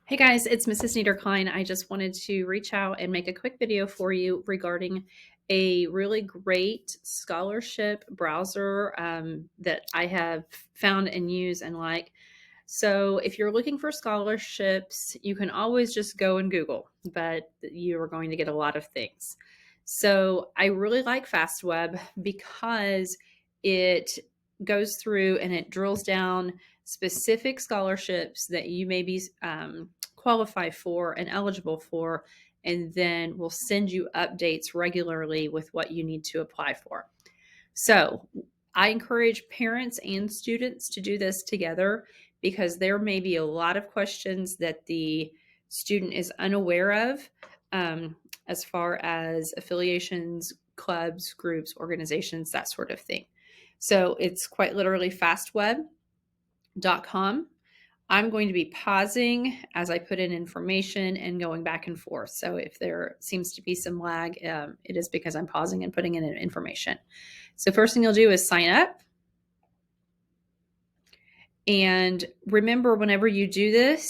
Hey guys, it's Mrs. Niederklein. I just wanted to reach out and make a quick video for you regarding a really great scholarship browser that I have found and use and like. So if you're looking for scholarships, you can always just go and Google, but you are going to get a lot of things. So I really like Fastweb because it goes through and it drills down specific scholarships that you may be qualify for and eligible for, and then we'll send you updates regularly with what you need to apply for. So I encourage parents and students to do this together because there may be a lot of questions that the student is unaware of as far as affiliations, clubs, groups, organizations, that sort of thing. So it's quite literally fastweb.com. I'm going to be pausing as I put in information and going back and forth. So if there seems to be some lag, it is because I'm pausing and putting in information. So first thing you'll do is sign up. And remember, whenever you do this,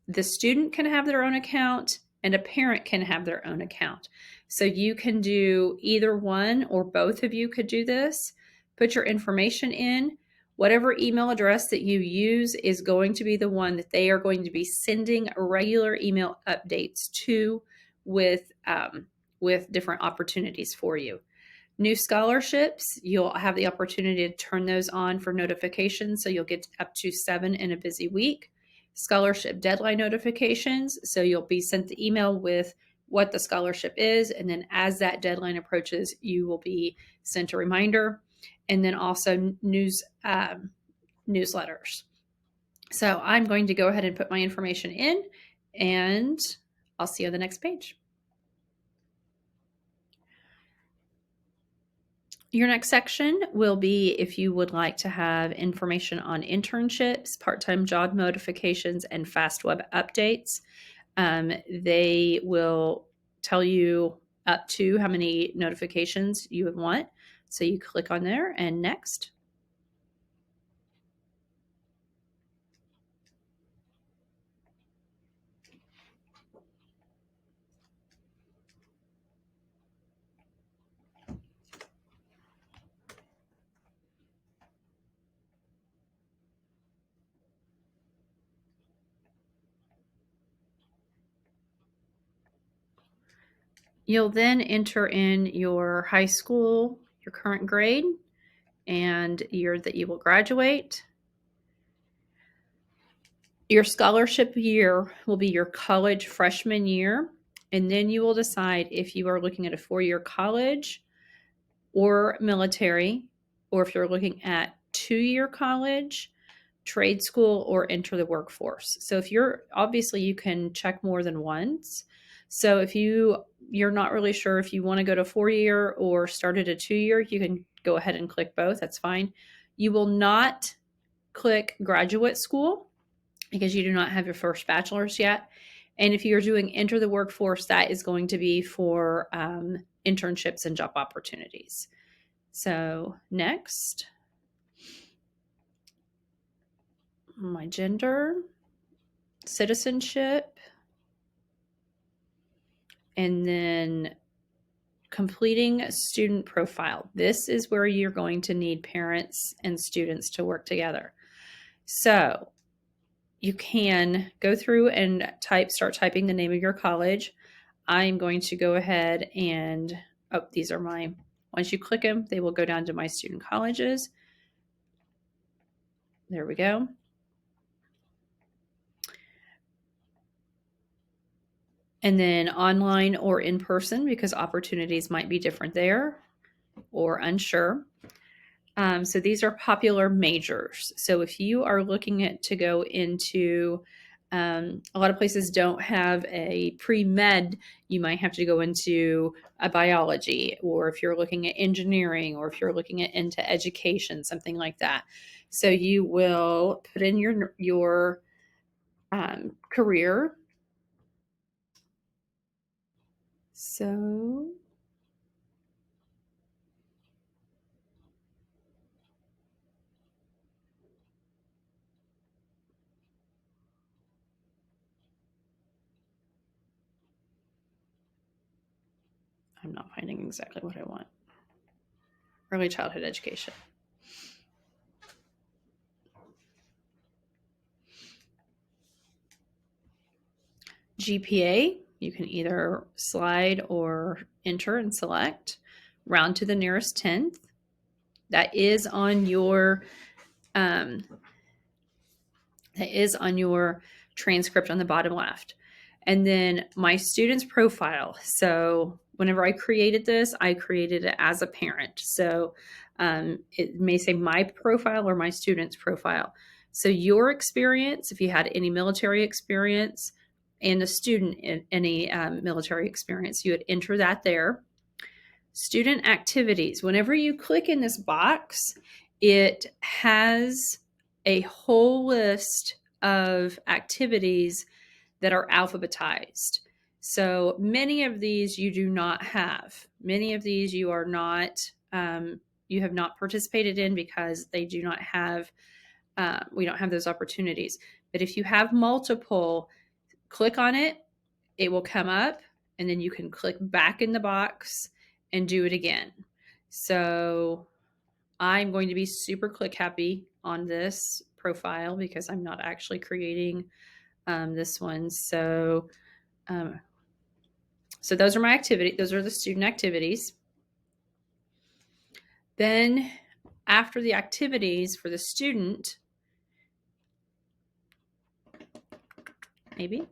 the student can have their own account and a parent can have their own account. So you can do either one or both of you could do this. Put your information in. Whatever email address that you use is going to be the one that they are going to be sending regular email updates to with different opportunities for you. New scholarships, you'll have the opportunity to turn those on for notifications, so you'll get up to 7 in a busy week. Scholarship deadline notifications, so you'll be sent the email with what the scholarship is, and then as that deadline approaches, you will be sent a reminder, and then also newsletters. So I'm going to go ahead and put my information in, and I'll see you on the next page. Your next section will be if you would like to have information on internships, part-time job notifications, and Fastweb updates. They will tell you up to how many notifications you would want. So you click on there and next. You'll then enter in your high school, your current grade, and year that you will graduate. Your scholarship year will be your college freshman year, and then you will decide if you are looking at a 4-year college or military, or if you're looking at 2-year college, trade school, or enter the workforce. So if you're, obviously you can check more than once. So if you're not really sure if you want to go to 4-year or start at a 2-year, you can go ahead and click both. That's fine. You will not click graduate school because you do not have your first bachelor's yet. And if you're doing enter the workforce, that is going to be for internships and job opportunities. So next, my gender, citizenship, and then completing a student profile. This is where you're going to need parents and students to work together. So you can go through and start typing the name of your college. I'm going to go ahead and, these are once you click them, they will go down to my student colleges. There we go. And then online or in person, because opportunities might be different there or unsure. So these are popular majors. So if you are looking to go into, a lot of places don't have a pre-med, you might have to go into a biology, or if you're looking at engineering, or if you're looking into education, something like that. So you will put in your career. So I'm not finding exactly what I want. Early childhood education. GPA, you can either slide or enter and select. Round to the nearest tenth. That is on your um, transcript on the bottom left. And then my student's profile. So whenever I created this, I created it as a parent. So it may say my profile or my student's profile. So your experience, if you had any military experience, and the student in any military experience, you would enter that there. Student activities. Whenever you click in this box, it has a whole list of activities that are alphabetized. So many of these you do not have. Many of these you are not, you have not participated in because they do not have, we don't have those opportunities. But if you have multiple, click on it, it will come up, and then you can click back in the box and do it again. So I'm going to be super click happy on this profile because I'm not actually creating this one. So those are my activity. Those are the student activities. Then after the activities for the student, maybe.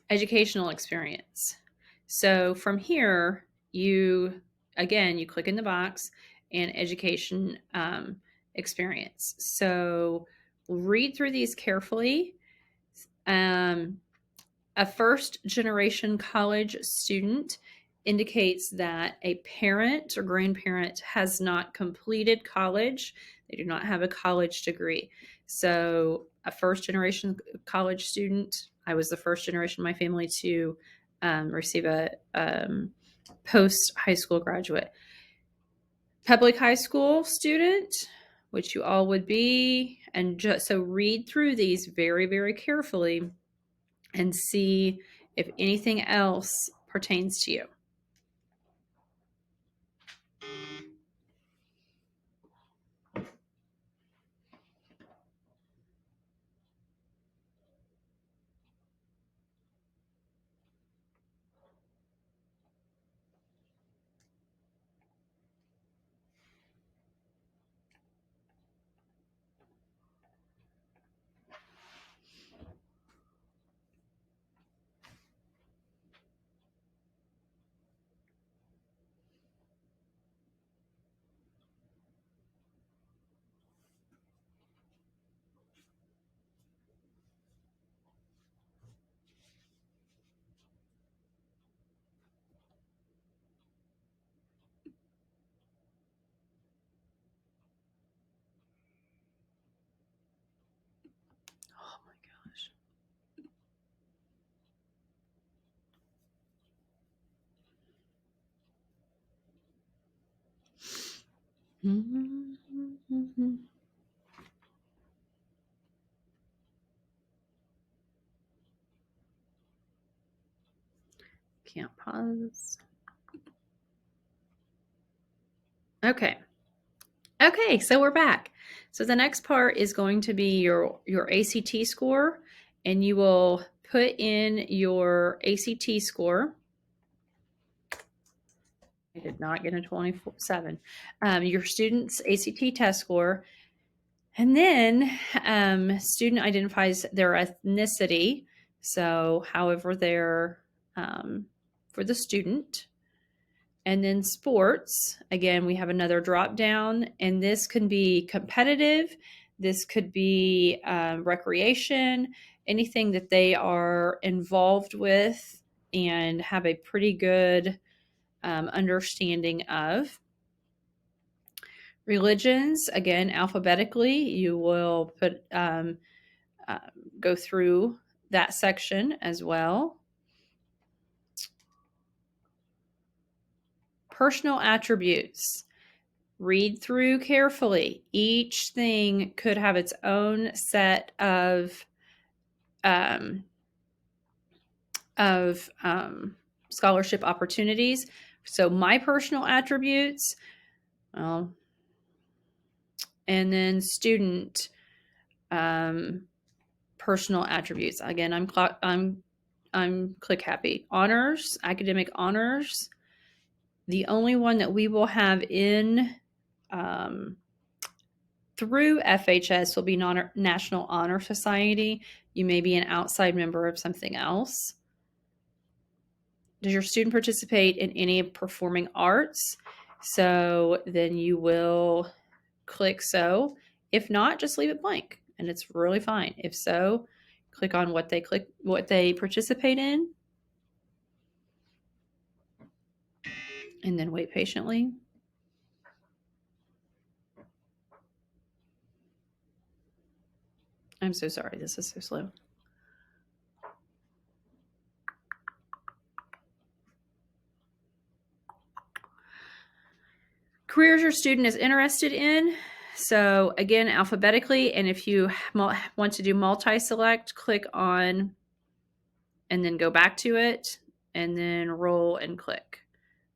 Educational experience. So from here, you click in the box and education experience. So read through these carefully. A first generation college student indicates that a parent or grandparent has not completed college. They do not have a college degree. So, a first generation college student, I was the first generation in my family to receive a post high school graduate. Public high school student, which you all would be. And so read through these very, very carefully and see if anything else pertains to you. Oh my gosh. Can't pause. Okay. Okay, so we're back. So the next part is going to be your ACT score, and you will put in your ACT score. I did not get a 27. Your student's ACT test score. And then student identifies their ethnicity. So however they're for the student. And then sports, again, we have another drop down, and this can be competitive. This could be recreation, anything that they are involved with and have a pretty good understanding of. Religions, again, alphabetically, you will put uh, go through that section as well. Personal attributes. Read through carefully. Each thing could have its own set um, of scholarship opportunities. So my personal attributes, well, and then student um, personal attributes. Again, I'm click happy. Honors, academic honors. The only one that we will have in um, through FHS will be National Honor Society. You may be an outside member of something else. Does your student participate in any performing arts? So then you will click so. If not, just leave it blank and it's really fine. If so, click on what they participate in and then wait patiently. I'm so sorry. This is so slow. Careers your student is interested in. So again, alphabetically, and if you want to do multi-select, click on and then go back to it and then roll and click.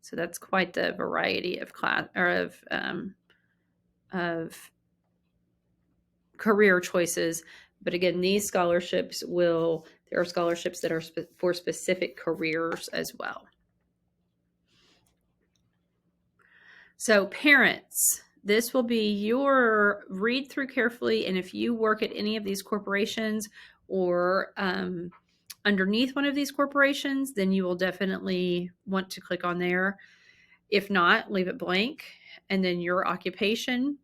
So that's quite the variety of class or of career choices. But again, these scholarships there are scholarships that are for specific careers as well. So parents, this will be your read through carefully. And if you work at any of these corporations or underneath one of these corporations, then you will definitely want to click on there. If not, leave it blank. And then your occupation.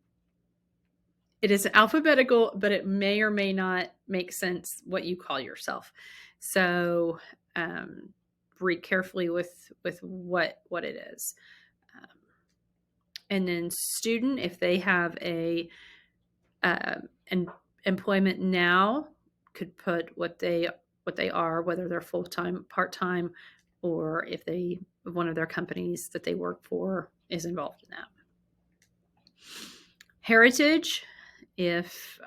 It is alphabetical, but it may or may not make sense what you call yourself. So read carefully with what it is. And then student, if they have a an employment now, could put what they are, whether they're full-time, part-time, or if one of their companies that they work for is involved in that. Heritage, if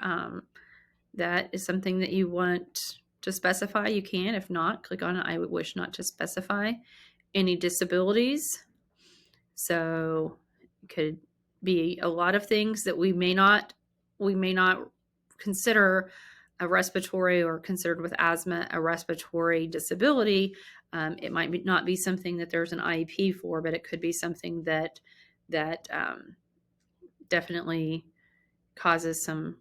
that is something that you want to specify, you can. If not, click on I would wish not to specify. Any disabilities, so it could be a lot of things that we may not consider a respiratory or considered with asthma a respiratory disability. It might not be something that there's an IEP for, but it could be something that definitely causes some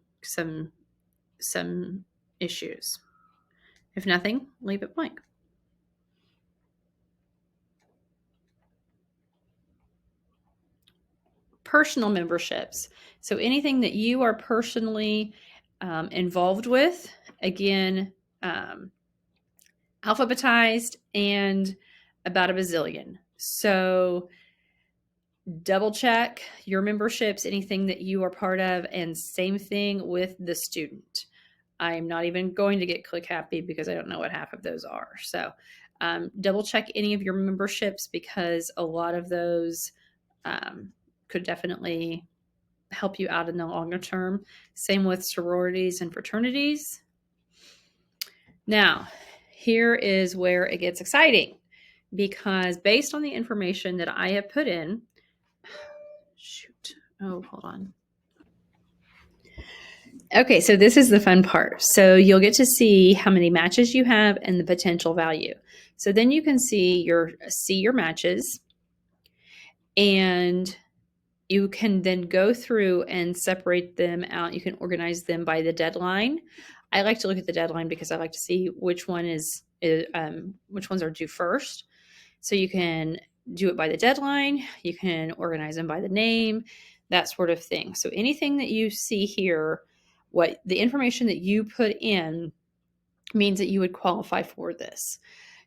issues. If nothing, leave it blank. Personal memberships. So anything that you are personally involved with, again, alphabetized and about a bazillion. So double check your memberships, anything that you are part of, and same thing with the student. I'm not even going to get click happy because I don't know what half of those are. So double check any of your memberships because a lot of those could definitely help you out in the longer term. Same with sororities and fraternities. Now, here is where it gets exciting because based on the information that I have put in, hold on. Okay, so this is the fun part. So you'll get to see how many matches you have and the potential value. So then you can see your matches, and you can then go through and separate them out. You can organize them by the deadline. I like to look at the deadline because I like to see which ones are due first. So you can do it by the deadline. You can organize them by the name, that sort of thing. So anything that you see here, what the information that you put in means that you would qualify for this.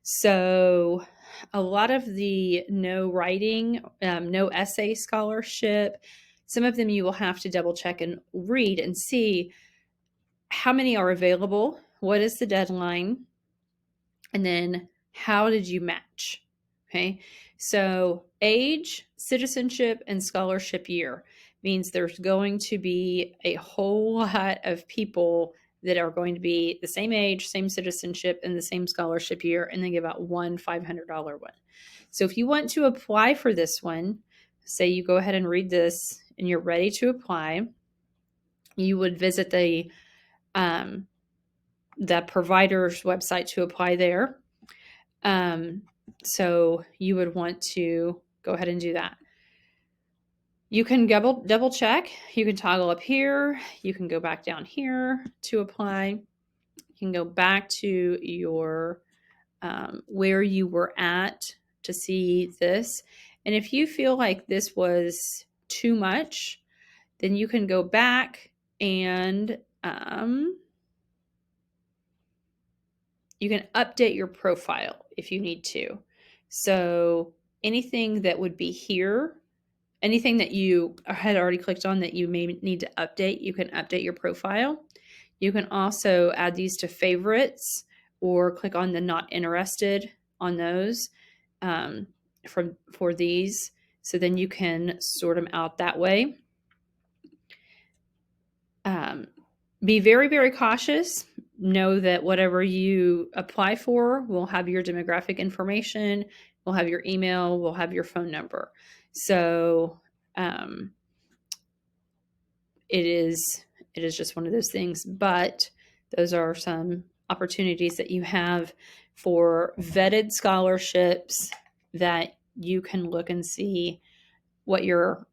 So a lot of the no writing, no essay scholarship, Some of them you will have to double check and read and see how many are available, what is the deadline, and then how did you match? Okay, so age, citizenship, and scholarship year means there's going to be a whole lot of people that are going to be the same age, same citizenship, and the same scholarship year, and they give out one $500 one. So if you want to apply for this one, say you go ahead and read this and you're ready to apply, you would visit the provider's website to apply there. So you would want to go ahead and do that. You can double check. You can toggle up here. You can go back down here to apply. You can go back to your where you were at to see this. And if you feel like this was too much, then you can go back and you can update your profile if you need to. So anything that would be here, anything that you had already clicked on that you may need to update, you can update your profile. You can also add these to favorites or click on the not interested on those for these. So then you can sort them out that way. Be very, very cautious. Know that whatever you apply for will have your demographic information, will have your email, will have your phone number. So it is just one of those things. But those are some opportunities that you have for vetted scholarships that you can look and see what your